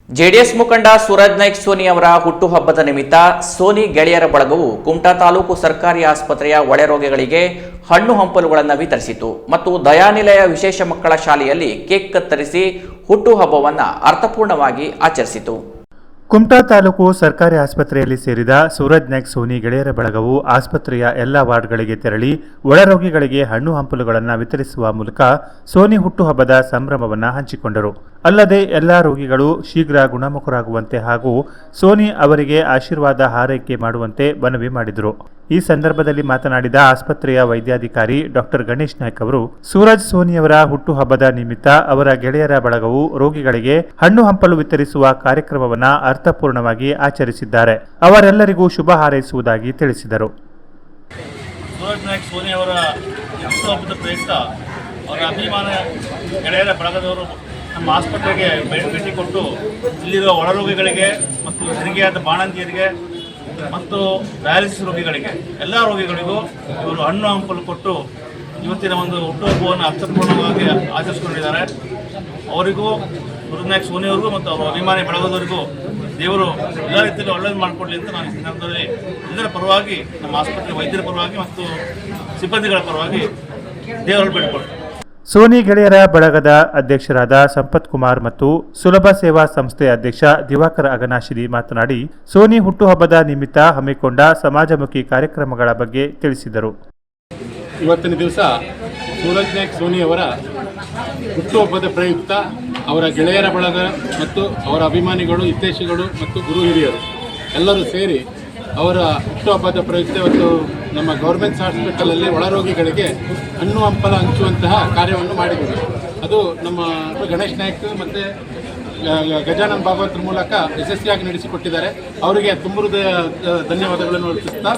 JDS ಮುಖಂಡ Suraj Naik Sony ಅವರ ಹುಟ್ಟುಹಬ್ಬದ ನಿಮಿತ್ತ ಸೋನಿ ಗೆಳೆಯರ ಬಳಗವು ಕುಮಟಾ ತಾಲೂಕು ಸರ್ಕಾರಿ ಆಸ್ಪತ್ರೆಯ ಒಳರೋಗಿಗಳಿಗೆ ಹಣ್ಣು ಹಂಪಲುಗಳನ್ನು ವಿತರಿಸಿತು ಮತ್ತು ದಯಾನಿಲಯ ವಿಶೇಷ ಮಕ್ಕಳ ಶಾಲೆಯಲ್ಲಿ ಕೇಕ್ ಕತ್ತರಿಸಿ ಹುಟ್ಟುಹಬ್ಬವನ್ನು ಅರ್ಥಪೂರ್ಣವಾಗಿ ಆಚರಿಸಿತು. ಕುಮಟಾ ತಾಲೂಕು ಸರ್ಕಾರಿ ಆಸ್ಪತ್ರೆಯಲ್ಲಿ ಸೇರಿದ ಸೂರಜ್ ನಾಯ್ಕ್ ಸೋನಿ ಗೆಳೆಯರ ಬಳಗವು ಆಸ್ಪತ್ರೆಯ ಎಲ್ಲ ವಾರ್ಡ್ಗಳಿಗೆ ತೆರಳಿ ಒಳರೋಗಿಗಳಿಗೆ ಹಣ್ಣು ಹಂಪಲುಗಳನ್ನು ವಿತರಿಸುವ ಮೂಲಕ ಸೋನಿ ಹುಟ್ಟುಹಬ್ಬದ ಸಂಭ್ರಮವನ್ನು ಹಂಚಿಕೊಂಡರು. ಅಲ್ಲದೆ ಎಲ್ಲ ರೋಗಿಗಳು ಶೀಘ್ರ ಗುಣಮುಖರಾಗುವಂತೆ ಹಾಗೂ ಸೋನಿ ಅವರಿಗೆ ಆಶೀರ್ವಾದ ಹಾರೈಕೆ ಮಾಡುವಂತೆ ಮನವಿ ಮಾಡಿದರು. ಈ ಸಂದರ್ಭದಲ್ಲಿ ಮಾತನಾಡಿದ ಆಸ್ಪತ್ರೆಯ ವೈದ್ಯಾಧಿಕಾರಿ ಡಾಕ್ಟರ್ ಗಣೇಶ್ ನಾಯ್ಕ್ ಅವರು, ಸೂರಜ್ ಸೋನಿಯವರ ಹುಟ್ಟುಹಬ್ಬದ ನಿಮಿತ್ತ ಅವರ ಗೆಳೆಯರ ಬಳಗವು ರೋಗಿಗಳಿಗೆ ಹಣ್ಣು ಹಂಪಲು ವಿತರಿಸುವ ಕಾರ್ಯಕ್ರಮವನ್ನು ಅರ್ಥಪೂರ್ಣವಾಗಿ ಆಚರಿಸಿದ್ದಾರೆ. ಅವರೆಲ್ಲರಿಗೂ ಶುಭ ಹಾರೈಸುವುದಾಗಿ ತಿಳಿಸಿದರು. ಸೂರಜ್ ನಾಯ್ಕ್ ಸೋನಿ ಅವರ ಹುಟ್ಟುಹಬ್ಬದ ಪ್ರಯುಕ್ತ ಅವರ ಅಭಿಮಾನ ಗೆಳೆಯರ ಬಳಗದವರು ನಮ್ಮ ಆಸ್ಪತ್ರೆಗೆ ಭೇಟಿ ಕೊಟ್ಟು ಇಲ್ಲಿರುವ ಒಳರೋಗಿಗಳಿಗೆ ಮತ್ತು ಹೆರಿಗೆಯಾದ ಬಾಣಂತಿಯರಿಗೆ ಮತ್ತು ಡಯಾಲಿಸಿಸ್ ರೋಗಿಗಳಿಗೆ ಎಲ್ಲ ರೋಗಿಗಳಿಗೂ ಇವರು ಹಣ್ಣು ಹಂಪಲು ಕೊಟ್ಟು ಇವತ್ತಿನ ಒಂದು ಹುಟ್ಟುಹಬ್ಬವನ್ನು ಅರ್ಥಪೂರ್ಣವಾಗಿ ಆಚರಿಸಿಕೊಂಡಿದ್ದಾರೆ. ಅವರಿಗೂ ಸೂರಜ್ ನಾಯ್ಕ್ ಸೋನಿಯವರಿಗೂ ಮತ್ತು ಅವರ ಅಭಿಮಾನಿ ಬಳಗದವರಿಗೂ ದೇವರು ಎಲ್ಲ ರೀತಿಯಲ್ಲಿ ಒಳ್ಳೆಯದು ಮಾಡಿಕೊಡಲಿ ಅಂತ ನಾನು ಈ ಸಂದರ್ಭದಲ್ಲಿ ಎಲ್ಲರ ಪರವಾಗಿ, ನಮ್ಮ ಆಸ್ಪತ್ರೆ ವೈದ್ಯರ ಪರವಾಗಿ ಮತ್ತು ಸಿಬ್ಬಂದಿಗಳ ಪರವಾಗಿ ದೇವರಲ್ಲಿ ಬೇಡಿಕೊಳ್ತೇನೆ. ಸೋನಿ ಗೆಳೆಯರ ಬಳಗದ ಅಧ್ಯಕ್ಷರಾದ ಸಂಪತ್ ಕುಮಾರ್ ಮತ್ತು ಸುಲಭ ಸೇವಾ ಸಂಸ್ಥೆ ಅಧ್ಯಕ್ಷ ದಿವಾಕರ್ ಅಗನಾಶಿರಿ ಮಾತನಾಡಿ, ಸೋನಿ ಹುಟ್ಟುಹಬ್ಬದ ನಿಮಿತ್ತ ಹಮ್ಮಿಕೊಂಡ ಸಮಾಜಮುಖಿ ಕಾರ್ಯಕ್ರಮಗಳ ಬಗ್ಗೆ ತಿಳಿಸಿದರು. ಇವತ್ತಿನ ದಿವಸ ಸೂರಜ್ ನಾಯ್ಕ್ ಸೋನಿ ಅವರ ಹುಟ್ಟುಹಬ್ಬದ ಪ್ರಯುಕ್ತ ಅವರ ಗೆಳೆಯರ ಬಳಗ ಮತ್ತು ಅವರ ಅಭಿಮಾನಿಗಳು, ಹಿತೈಷಿಗಳು ಮತ್ತು ಗುರು ಹಿರಿಯರು ಎಲ್ಲರೂ ಸೇರಿ ಅವರ ಹುಟ್ಟುಹಬ್ಬದ ಪ್ರಯುಕ್ತ ಇವತ್ತು ನಮ್ಮ ಗೌರ್ಮೆಂಟ್ ಹಾಸ್ಪಿಟಲಲ್ಲಿ ಒಳರೋಗಿಗಳಿಗೆ ಹಣ್ಣು ಹಂಪಲ ಹಂಚುವಂತಹ ಕಾರ್ಯವನ್ನು ಮಾಡಿದ್ದೀವಿ. ಅದು ನಮ್ಮ ಗಣೇಶ್ ನಾಯ್ಕ್ ಮತ್ತು ಗಜಾನನ್ ಭಾಗವತರ ಮೂಲಕ ಯಶಸ್ವಿಯಾಗಿ ನಡೆಸಿಕೊಟ್ಟಿದ್ದಾರೆ. ಅವರಿಗೆ ತುಂಬ ಧನ್ಯವಾದಗಳನ್ನು ಅರ್ಪಿಸ್ತಾ,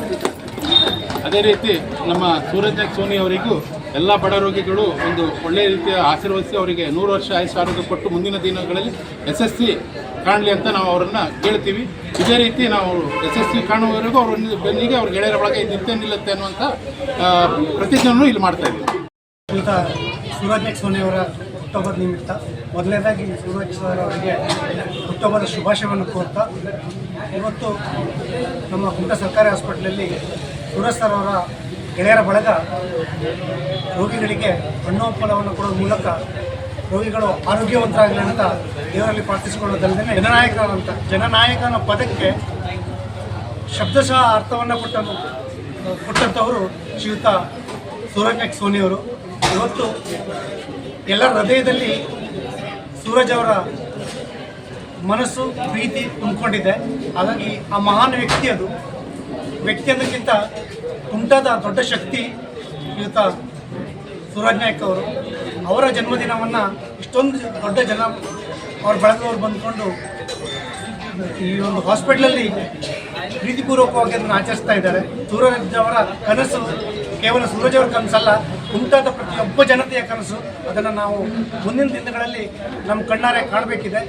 ಅದೇ ರೀತಿ ನಮ್ಮ ಸೂರಜ್ ನಾಯ್ಕ್ ಸೋನಿ ಅವರಿಗೂ ಎಲ್ಲ ಬಡ ರೋಗಿಗಳು ಒಂದು ಒಳ್ಳೆಯ ರೀತಿಯ ಆಶೀರ್ವದಿಸಿ ಅವರಿಗೆ 100 ವರ್ಷ ಆಯುಷ್ಯ ಆರೋಗ್ಯ ಕೊಟ್ಟು ಮುಂದಿನ ದಿನಗಳಲ್ಲಿ ಯಶಸ್ವಿ ಕಾಣಲಿ ಅಂತ ನಾವು ಅವರನ್ನು ಕೇಳ್ತೀವಿ. ಇದೇ ರೀತಿ ನಾವು ಯಶಸ್ವಿ ಕಾಣುವವರೆಗೂ ಅವ್ರ ಬೆನ್ನಿಗೆ ಅವ್ರ ಗೆಳೆಯರ ಒಳಗೆ ನಿಂತೆ ನಿಲ್ಲುತ್ತೆ ಅನ್ನುವಂಥ ಪ್ರತಿಜ್ಞೆಯನ್ನು ಇಲ್ಲಿ ಮಾಡ್ತಾ ಇದ್ದೀವಿ. ಸೂರಜ್ ನಾಯ್ಕ್ ಸೋನಿ ಅವರ ಹುಟ್ಟುಹಬ್ಬದ ನಿಮಿತ್ತ ಮೊದಲನೇದಾಗಿ ಸೂರಜ್ ಸರ್ ಅವರಿಗೆ ಹುಟ್ಟುಹಬ್ಬದ ಶುಭಾಶಯವನ್ನು ಕೋರ್ತಾ, ಇವತ್ತು ನಮ್ಮ ಕುಮಟಾ ಸರ್ಕಾರಿ ಹಾಸ್ಪಿಟಲಲ್ಲಿ ಸೂರಜ್ ಸರ್ ಅವರ ಗೆಳೆಯರ ಬಳಗ ರೋಗಿಗಳಿಗೆ ಹಣ್ಣು ಹಂಪಲವನ್ನು ಕೊಡೋದ್ರ ಮೂಲಕ ರೋಗಿಗಳು ಆರೋಗ್ಯವಂತರಾಗಲಿ ಅಂತ ದೇವರಲ್ಲಿ ಪ್ರಾರ್ಥಿಸಿಕೊಳ್ಳೋದಲ್ಲದೆ ಜನನಾಯಕನ ಪದಕ್ಕೆ ಶಬ್ದಶಃ ಅರ್ಥವನ್ನು ಕೊಟ್ಟಂಥವರು ಶ್ರೀಯುತ ಸೂರಜ್ ನಾಯ್ಕ್ ಸೋನಿಯವರು. ಇವತ್ತು ಎಲ್ಲರ ಹೃದಯದಲ್ಲಿ ಸೂರಜ್ ಅವರ ಮನಸ್ಸು, ಪ್ರೀತಿ ತುಂಬಿಕೊಂಡಿದೆ. ಹಾಗಾಗಿ ಆ ಮಹಾನ್ ವ್ಯಕ್ತಿ ಅನ್ನೋಕ್ಕಿಂತ ಕುಮಟಾದ ದೊಡ್ಡ ಶಕ್ತಿ ಶ್ರೀಯುತ ಸೂರಜ್ ನಾಯ್ಕ್ ಅವರು. ಅವರ ಜನ್ಮದಿನವನ್ನು ಇಷ್ಟೊಂದು ದೊಡ್ಡ ಜನ ಅವ್ರ ಬಳಗದವರು ಬಂದುಕೊಂಡು ಈ ಒಂದು ಹಾಸ್ಪಿಟ್ಲಲ್ಲಿ ಪ್ರೀತಿಪೂರ್ವಕವಾಗಿ ಅದನ್ನು ಆಚರಿಸ್ತಾ ಇದ್ದಾರೆ. ಸೂರಜ್ ಅವರ ಕನಸು ಕೇವಲ ಸೂರಜ್ ಅವರ ಕನಸಲ್ಲ, ಕುಮಟಾದ ಪ್ರತಿಯೊಬ್ಬ ಜನತೆಯ ಕನಸು. ಅದನ್ನು ನಾವು ಮುಂದಿನ ದಿನಗಳಲ್ಲಿ ನಮ್ಮ ಕಣ್ಣಾರೆ ಕಾಣಬೇಕಿದೆ.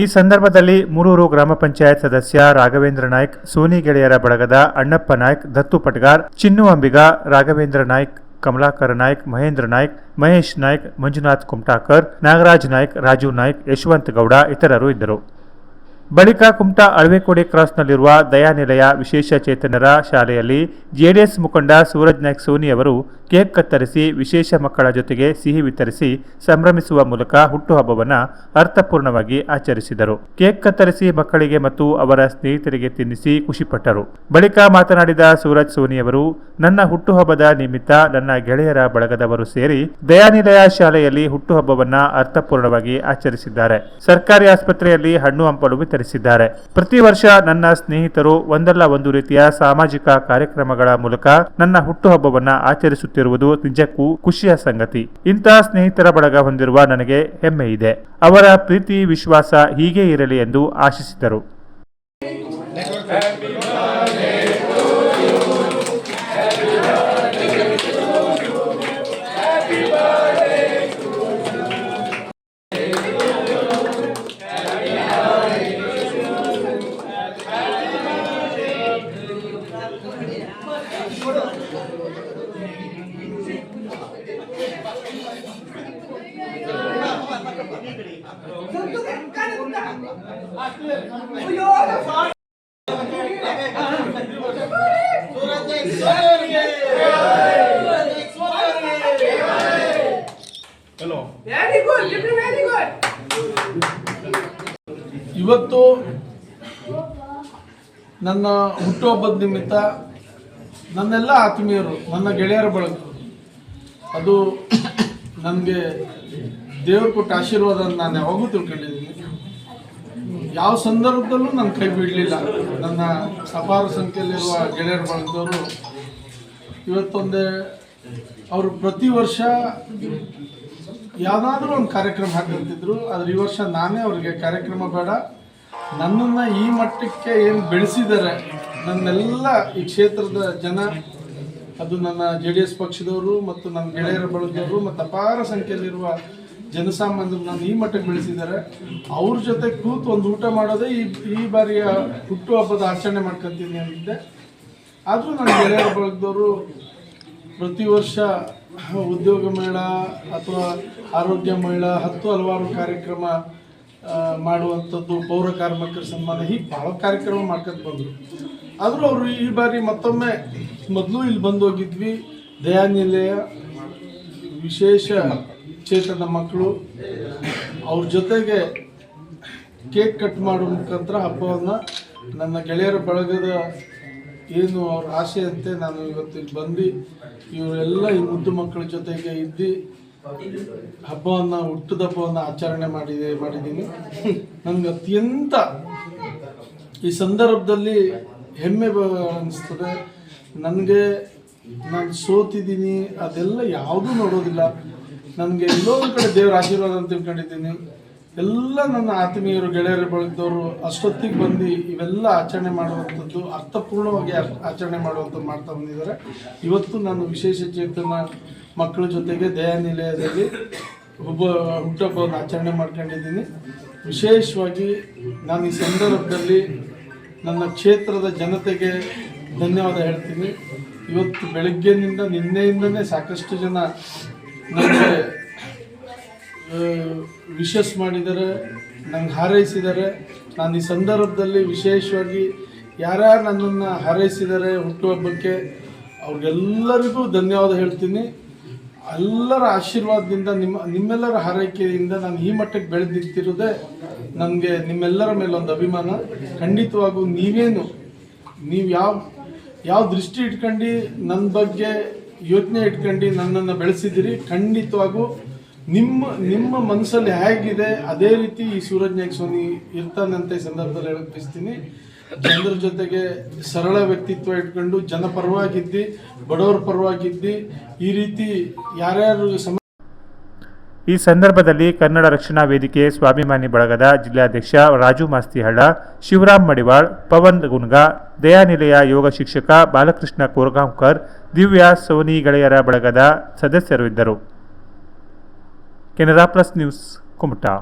ಈ ಸಂದರ್ಭದಲ್ಲಿ ಮೂರೂರು ಗ್ರಾಮ ಪಂಚಾಯತ್ ಸದಸ್ಯ ರಾಘವೇಂದ್ರ ನಾಯ್ಕ್, ಸೋನಿ ಗೆಳೆಯರ ಬಳಗದ ಅಣ್ಣಪ್ಪ ನಾಯ್ಕ್, ದತ್ತು ಪಟ್ಗಾರ್, ಚಿನ್ನು ಅಂಬಿಗ, ರಾಘವೇಂದ್ರ ನಾಯ್ಕ್, ಕಮಲಾಕರ ನಾಯ್ಕ್, ಮಹೇಂದ್ರ ನಾಯ್ಕ್, ಮಹೇಶ್ ನಾಯ್ಕ್, ಮಂಜುನಾಥ್ ಕುಮಟಾಕರ್, ನಾಗರಾಜ್ ನಾಯ್ಕ್, ರಾಜು ನಾಯ್ಕ್, ಯಶವಂತ ಗೌಡ ಇತರರು ಇದ್ದರು. ಬಳಿಕ ಕುಮಟಾ ಅಳವೆಕೋಡೆ ಕ್ರಾಸ್ನಲ್ಲಿರುವ ದಯಾನಿಲಯ ವಿಶೇಷ ಚೇತನರ ಶಾಲೆಯಲ್ಲಿ ಜೆಡಿಎಸ್ ಮುಖಂಡ ಸೂರಜ್ ನಾಯ್ಕ್ ಸೋನಿ ಅವರು ಕೇಕ್ ಕತ್ತರಿಸಿ ವಿಶೇಷ ಮಕ್ಕಳ ಜೊತೆಗೆ ಸಿಹಿ ವಿತರಿಸಿ ಸಂಭ್ರಮಿಸುವ ಮೂಲಕ ಹುಟ್ಟುಹಬ್ಬವನ್ನು ಅರ್ಥಪೂರ್ಣವಾಗಿ ಆಚರಿಸಿದರು. ಕೇಕ್ ಕತ್ತರಿಸಿ ಮಕ್ಕಳಿಗೆ ಮತ್ತು ಅವರ ಸ್ನೇಹಿತರಿಗೆ ತಿನ್ನಿಸಿ ಖುಷಿಪಟ್ಟರು. ಬಳಿಕ ಮಾತನಾಡಿದ ಸೂರಜ್ ಸೋನಿ ಅವರು, ನನ್ನ ಹುಟ್ಟುಹಬ್ಬದ ನಿಮಿತ್ತ ನನ್ನ ಗೆಳೆಯರ ಬಳಗದವರು ಸೇರಿ ದಯಾನಿಲಯ ಶಾಲೆಯಲ್ಲಿ ಹುಟ್ಟುಹಬ್ಬವನ್ನು ಅರ್ಥಪೂರ್ಣವಾಗಿ ಆಚರಿಸಿದ್ದಾರೆ. ಸರ್ಕಾರಿ ಆಸ್ಪತ್ರೆಯಲ್ಲಿ ಹಣ್ಣು ಹಂಪಲು ವಿತರಿಸಿದ್ದಾರೆ. ಪ್ರತಿ ವರ್ಷ ನನ್ನ ಸ್ನೇಹಿತರು ಒಂದಲ್ಲ ಒಂದು ರೀತಿಯ ಸಾಮಾಜಿಕ ಕಾರ್ಯಕ್ರಮಗಳ ಮೂಲಕ ನನ್ನ ಹುಟ್ಟುಹಬ್ಬವನ್ನು ಆಚರಿಸುತ್ತಿರುವುದು ನಿಜಕ್ಕೂ ಖುಷಿಯ ಸಂಗತಿ. ಇಂತಹ ಸ್ನೇಹಿತರ ಬಳಗ ಹೊಂದಿರುವ ನನಗೆ ಹೆಮ್ಮೆ ಇದೆ. ಅವರ ಪ್ರೀತಿ ವಿಶ್ವಾಸ ಹೀಗೆ ಇರಲಿ ಎಂದು ಆಶಿಸಿದರು. ಇವತ್ತು ನನ್ನ ಹುಟ್ಟುಹಬ್ಬದ ನಿಮಿತ್ತ ನನ್ನೆಲ್ಲ ಆತ್ಮೀಯರು, ನನ್ನ ಗೆಳೆಯರ ಬಳಗ, ಅದು ನನಗೆ ದೇವರು ಕೊಟ್ಟ ಆಶೀರ್ವಾದ ಅಂತ ನಾನು ಯಾವಾಗೂ ತಿಳ್ಕೊಂಡಿದ್ದೀನಿ. ಯಾವ ಸಂದರ್ಭದಲ್ಲೂ ನನ್ನ ಕೈ ಬಿಡಲಿಲ್ಲ. ನನ್ನ ಅಪಾರ ಸಂಖ್ಯೆಯಲ್ಲಿರುವ ಗೆಳೆಯರ ಬಳಗದವರು ಇವತ್ತೊಂದೇ ಅವರು ಪ್ರತಿ ವರ್ಷ ಯಾವುದಾದ್ರೂ ಒಂದು ಕಾರ್ಯಕ್ರಮ ಹಾಕಂತಿದ್ರು. ಆದರೆ ಈ ವರ್ಷ ನಾನೇ ಅವ್ರಿಗೆ ಕಾರ್ಯಕ್ರಮ ಬೇಡ, ನನ್ನನ್ನು ಈ ಮಟ್ಟಕ್ಕೆ ಏನು ಬೆಳೆಸಿದ್ದಾರೆ ನನ್ನೆಲ್ಲ ಈ ಕ್ಷೇತ್ರದ ಜನ, ಅದು ನನ್ನ JDS ಪಕ್ಷದವರು ಮತ್ತು ನನ್ನ ಗೆಳೆಯರ ಬಳಗದವರು ಮತ್ತು ಅಪಾರ ಸಂಖ್ಯೆಯಲ್ಲಿರುವ ಜನಸಾಮಾನ್ಯರು ನನ್ನ ಈ ಮಟ್ಟಕ್ಕೆ ಬೆಳೆಸಿದ್ದಾರೆ. ಅವ್ರ ಜೊತೆ ಕೂತು ಒಂದು ಊಟ ಮಾಡೋದೇ ಈ ಬಾರಿಯ ಹುಟ್ಟುಹಬ್ಬದ ಆಚರಣೆ ಮಾಡ್ಕೊತೀನಿ ಅಂತಿದ್ದೆ. ಆದರೂ ನನ್ನ ಗೆಳೆಯರ ಬಳಗದವರು ಪ್ರತಿ ವರ್ಷ ಉದ್ಯೋಗ ಮೇಳ ಅಥವಾ ಆರೋಗ್ಯ ಮೇಳ, ಹಲವಾರು ಕಾರ್ಯಕ್ರಮ ಮಾಡುವಂಥದ್ದು, ಪೌರ ಕಾರ್ಮಿಕರ ಸನ್ಮಾನ, ಹೀಗೆ ಭಾಳ ಕಾರ್ಯಕ್ರಮ ಮಾಡ್ಕೊಂಡು ಬಂದರು. ಆದರೂ ಅವರು ಈ ಬಾರಿ ಮತ್ತೊಮ್ಮೆ, ಮೊದಲು ಇಲ್ಲಿ ಬಂದು ಹೋಗಿದ್ವಿ, ದಯಾನಿಲಯ ವಿಶೇಷ ಚೇತನ ಮಕ್ಕಳು, ಅವ್ರ ಜೊತೆಗೆ ಕೇಕ್ ಕಟ್ ಮಾಡೋ ಮುಖಾಂತರ ಹಬ್ಬವನ್ನು ನನ್ನ ಗೆಳೆಯರ ಬಳಗದ ಏನು ಅವ್ರ ಆಸೆ ಅಂತೆ ನಾನು ಇವತ್ತು ಇಲ್ಲಿ ಬಂದು ಇವರೆಲ್ಲ ಈ ಮುದ್ದು ಮಕ್ಕಳ ಜೊತೆಗೆ ಇದ್ದು ಹಬ್ಬವನ್ನು, ಹುಟ್ಟದ ಹಬ್ಬವನ್ನು ಆಚರಣೆ ಮಾಡಿದ್ದೀನಿ. ನನಗೆ ಅತ್ಯಂತ ಈ ಸಂದರ್ಭದಲ್ಲಿ ಹೆಮ್ಮೆ ಅನಿಸ್ತದೆ. ನನಗೆ ನಾನು ಸೋತಿದ್ದೀನಿ ಅದೆಲ್ಲ ಯಾವುದೂ ನೋಡೋದಿಲ್ಲ. ನನಗೆ ಎಲ್ಲೋ ಒಂದು ಕಡೆ ದೇವರ ಆಶೀರ್ವಾದ ಅಂತ ತಿಳ್ಕೊಂಡಿದ್ದೀನಿ. ಎಲ್ಲ ನನ್ನ ಆತ್ಮೀಯರು, ಗೆಳೆಯರ ಬಳಗದವರು ಅಷ್ಟೊತ್ತಿಗೆ ಬಂದು ಇವೆಲ್ಲ ಆಚರಣೆ ಮಾಡುವಂಥದ್ದು, ಅರ್ಥಪೂರ್ಣವಾಗಿ ಆಚರಣೆ ಮಾಡುವಂಥದ್ದು ಮಾಡ್ತಾ ಬಂದಿದ್ದಾರೆ. ಇವತ್ತು ನಾನು ವಿಶೇಷ ಚೇತನ ಮಕ್ಕಳ ಜೊತೆಗೆ ದಯಾನಿಲಯದಲ್ಲಿ ಹುಟ್ಟುಹಬ್ಬವನ್ನು ಆಚರಣೆ ಮಾಡ್ಕೊಂಡಿದ್ದೀನಿ. ವಿಶೇಷವಾಗಿ ನಾನು ಈ ಸಂದರ್ಭದಲ್ಲಿ ನನ್ನ ಕ್ಷೇತ್ರದ ಜನತೆಗೆ ಧನ್ಯವಾದ ಹೇಳ್ತೀನಿ. ಇವತ್ತು ಬೆಳಗ್ಗೆನಿಂದ ನಿನ್ನೆಯಿಂದನೇ ಸಾಕಷ್ಟು ಜನ ನನಗೆ ವಿಶಸ್ ಮಾಡಿದ್ದಾರೆ, ನಂಗೆ ಹಾರೈಸಿದ್ದಾರೆ. ನಾನು ಈ ಸಂದರ್ಭದಲ್ಲಿ ವಿಶೇಷವಾಗಿ ಯಾರ್ಯಾರು ನನ್ನನ್ನು ಹಾರೈಸಿದ್ದಾರೆ ಹುಟ್ಟುಹಬ್ಬಕ್ಕೆ ಅವ್ರಿಗೆಲ್ಲರಿಗೂ ಧನ್ಯವಾದ ಹೇಳ್ತೀನಿ. ಎಲ್ಲರ ಆಶೀರ್ವಾದದಿಂದ, ನಿಮ್ಮೆಲ್ಲರ ಹಾರೈಕೆಯಿಂದ ನಾನು ಈ ಮಟ್ಟಕ್ಕೆ ಬೆಳೆದು ನಿಂತಿರೋದೇ ನನಗೆ ನಿಮ್ಮೆಲ್ಲರ ಮೇಲೊಂದು ಅಭಿಮಾನ. ಖಂಡಿತವಾಗೂ ನೀವು ಯಾವ ದೃಷ್ಟಿ ಇಟ್ಕೊಂಡು ನನ್ನ ಬಗ್ಗೆ ಯೋಚನೆ ಇಟ್ಕೊಂಡು ನನ್ನನ್ನು ಬೆಳೆಸಿದ್ದೀರಿ, ಖಂಡಿತವಾಗೂ ನಿಮ್ಮ ಮನಸ್ಸಲ್ಲಿ ಹೇಗಿದೆ ಅದೇ ರೀತಿ ಈ ಸೂರಜ್ ನಾಯ್ಕ್ ಸೋನಿ ಇರ್ತಾನಂತೆ ಈ ಸಂದರ್ಭದಲ್ಲಿ ಹೇಳಕ್ ಬಯಸ್ತೀನಿ. ಜನರ ಜೊತೆಗೆ ಸರಳ ವ್ಯಕ್ತಿತ್ವ ಇಟ್ಕೊಂಡು ಜನಪರವಾಗಿದ್ದು, ಬಡವರ ಪರವಾಗಿದ್ದು, ಈ ರೀತಿ ಯಾರ್ಯಾರು ಈ ಸಂದರ್ಭದಲ್ಲಿ ಕನ್ನಡ ರಕ್ಷಣಾ ವೇದಿಕೆ ಸ್ವಾಭಿಮಾನಿ ಬಳಗದ ಜಿಲ್ಲಾಧ್ಯಕ್ಷ ರಾಜು ಮಾಸ್ತಿಹಳ್ಳ, ಶಿವರಾಮ್ ಮಡಿವಾಳ್, ಪವನ್ ಗುನ್ಗಾ, ದಯಾನಿಲಯ ಯೋಗ ಶಿಕ್ಷಕ ಬಾಲಕೃಷ್ಣ ಕೋರ್ಗಾಂವ್ಕರ್, ದಿವ್ಯಾ, ಸೋನಿ ಗೆಳೆಯರ ಬಳಗದ ಸದಸ್ಯರು ಇದ್ದರು. Canara plus news, Kumta.